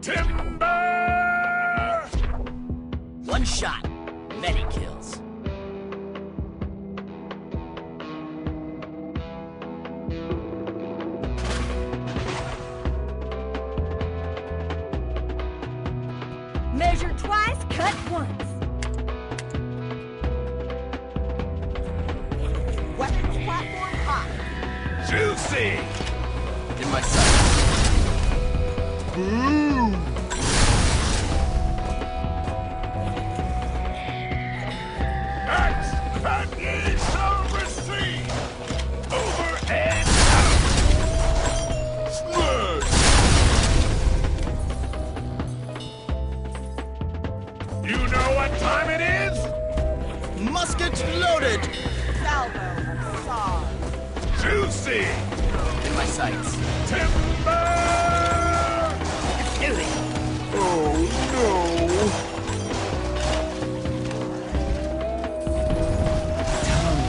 Timber! One shot, many kills. Measure twice, cut once. Weapons platform hot. Juicy! In my sights. Boom! Axe that ye shall receive! Over and out! Smash! You know what time it is? Muskets loaded! Salvo, saw. Juicy! In my sights. Timber!